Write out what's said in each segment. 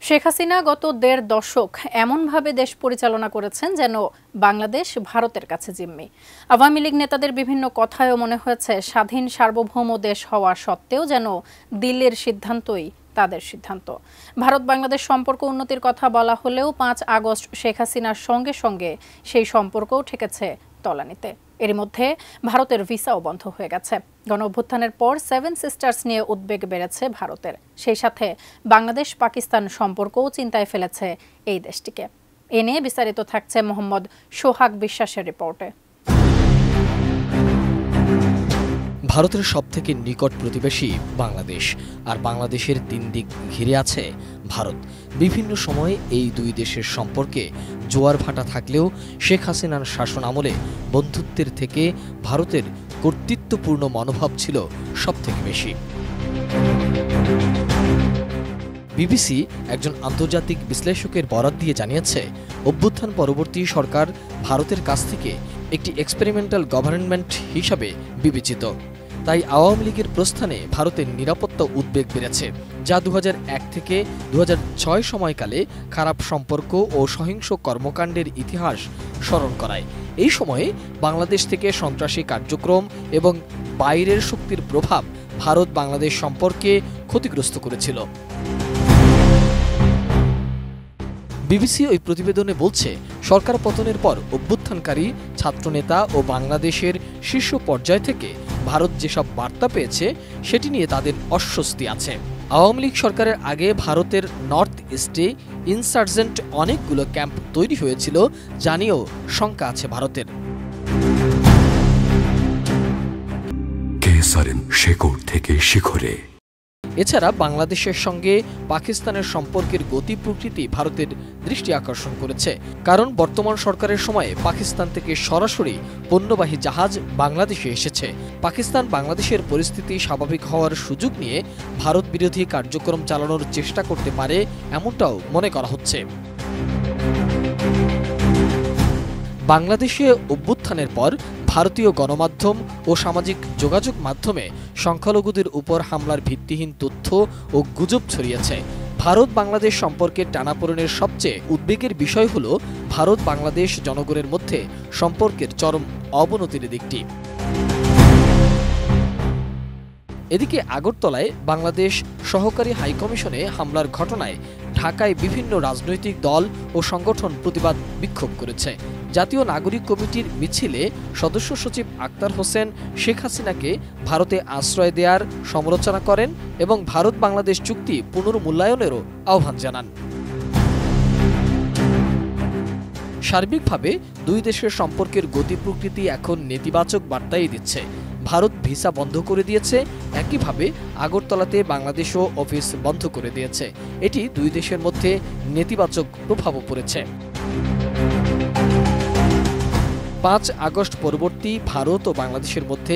শেখ হাসিনা গত ১.৫ দশক এমনভাবে দেশ পরিচালনা করেছেন যেন বাংলাদেশ ভারতের কাছে জিম্মি। আওয়ামী লীগ নেতাদের বিভিন্ন কথায়ও মনে হয়েছে স্বাধীন সার্বভৌম দেশ হওয়া সত্ত্বেও যেন দিল্লির সিদ্ধান্তই তাদের সিদ্ধান্ত। ভারত বাংলাদেশ সম্পর্ক উন্নতির কথা বলা হলেও ৫ আগস্ট শেখ হাসিনার সঙ্গে সঙ্গে সেই সম্পর্কও ঠেকেছে তলানিতে। এরই মধ্যে ভারতের ভিসাও বন্ধ হয়ে গেছে। গণঅভ্যুত্থানের পর 7 সিস্টার্স নিয়ে উদ্বেগ বেড়েছে ভারতের। সেই সাথে বাংলাদেশ পাকিস্তান সম্পর্কও চিন্তায় ফেলেছে এই দেশটিকে। এ নিয়ে বিস্তারিত থাকছে মোহাম্মদ সোহাগ বিশ্বাসের রিপোর্টে। ভারতের সবথেকে নিকট প্রতিবেশী বাংলাদেশ, আর বাংলাদেশের ৩ দিক ঘিরে আছে ভারত। বিভিন্ন সময়ে এই দুই দেশের সম্পর্কে জোয়ার ভাটা থাকলেও শেখ হাসিনার শাসন আমলে বন্ধুত্বের থেকে ভারতের কর্তৃত্বপূর্ণ মনোভাব ছিল সবথেকে বেশি। বিবিসি একজন আন্তর্জাতিক বিশ্লেষকের বরাত দিয়ে জানিয়েছে, অভ্যুত্থান পরবর্তী সরকার ভারতের কাছ থেকে একটি এক্সপেরিমেন্টাল গভর্নমেন্ট হিসাবে বিবেচিত। তাই আওয়ামী লীগের প্রস্থানে ভারতের নিরাপত্তা উদ্বেগ বেড়েছে, যা ২০০১ থেকে ২০০৬ সময়কালে খারাপ সম্পর্ক ও সহিংস কর্মকাণ্ডের ইতিহাস স্মরণ করায়। এই সময়ে বাংলাদেশ থেকে সন্ত্রাসী কার্যক্রম এবং বাইরের শক্তির প্রভাব ভারত বাংলাদেশ সম্পর্কে ক্ষতিগ্রস্ত করেছিল। বিবিসি ওই প্রতিবেদনে বলছে, সরকার পতনের পর অভ্যুত্থানকারী ছাত্রনেতা ও বাংলাদেশের শীর্ষ পর্যায় থেকে ভারত যেসব বার্তা পেয়েছে সেটি নিয়ে তাদের অস্বস্তি আছে। আওয়ামী লীগ সরকারের আগে ভারতের নর্থ ইস্টে ইনসার্জেন্ট অনেকগুলো ক্যাম্প তৈরি হয়েছিল, যা নিয়েও শঙ্কা আছে ভারতের। শেকড় থেকে শিখরে। এছাড়া বাংলাদেশের সঙ্গে পাকিস্তানের সম্পর্কের গতি প্রকৃতি ভারতের দৃষ্টি আকর্ষণ করেছে, কারণ বর্তমান সরকারের সময়ে পাকিস্তান থেকে সরাসরি পণ্যবাহী জাহাজ বাংলাদেশে এসেছে। পাকিস্তান বাংলাদেশের পরিস্থিতি স্বাভাবিক হওয়ার সুযোগ নিয়ে ভারত বিরোধী কার্যক্রম চালানোর চেষ্টা করতে পারে, এমনটাও মনে করা হচ্ছে। বাংলাদেশে অভ্যুত্থানের পর ভারতীয় গণমাধ্যম ও সামাজিক যোগাযোগ মাধ্যমে সংখ্যালঘুদের উপর হামলার ভিত্তিহীন তথ্য ও গুজব ছড়িয়েছে। ভারত বাংলাদেশ সম্পর্কের টানাপোড়েনের সবচেয়ে উদ্বেগের বিষয় হল ভারত বাংলাদেশ জনগণের মধ্যে সম্পর্কের চরম অবনতির দিকটি। এদিকে আগরতলায় বাংলাদেশ সহকারী হাইকমিশনে হামলার ঘটনায় ঢাকায় বিভিন্ন রাজনৈতিক দল ও সংগঠন প্রতিবাদ বিক্ষোভ করেছে। জাতীয় নাগরিক কমিটির মিছিলে সদস্য সচিব আক্তার হোসেন শেখ হাসিনাকে ভারতে আশ্রয় দেওয়ার সমালোচনা করেন এবং ভারত বাংলাদেশ চুক্তি পুনর্মূল্যায়নেরও আহ্বান জানান। সার্বিকভাবে দুই দেশের সম্পর্কের গতি প্রকৃতি এখন নেতিবাচক বার্তাই দিচ্ছে। ভারত ভিসা বন্ধ করে দিয়েছে, একইভাবে আগরতলাতে বাংলাদেশও অফিস বন্ধ করে দিয়েছে। এটি দুই দেশের মধ্যে নেতিবাচক প্রভাবও পড়েছে। ৫ আগস্ট পরবর্তী ভারত ও বাংলাদেশের মধ্যে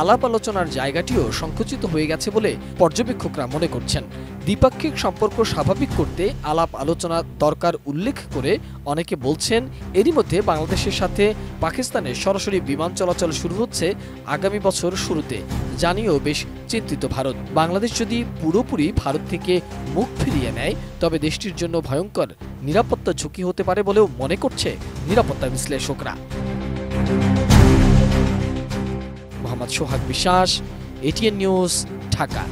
আলাপ আলোচনার জায়গাটিও সংকুচিত হয়ে গেছে বলে পর্যবেক্ষকরা মনে করছেন। দ্বিপাক্ষিক সম্পর্ক স্বাভাবিক করতে আলাপ আলোচনা দরকার উল্লেখ করে অনেকে বলছেন, এরই মধ্যে বাংলাদেশের সাথে পাকিস্তানের সরাসরি বিমান চলাচল শুরু হচ্ছে আগামী বছর শুরুতে, জানিয়েও বেশ চিন্তিত ভারত। বাংলাদেশ যদি পুরোপুরি ভারত থেকে মুখ ফিরিয়ে নেয় তবে দেশটির জন্য ভয়ঙ্কর নিরাপত্তা ঝুঁকি হতে পারে বলেও মনে করছে নিরাপত্তা বিশ্লেষকরা। মোহাম্মদ সোহাগ বিশ্বাস, এটিএন নিউজ, ঢাকা।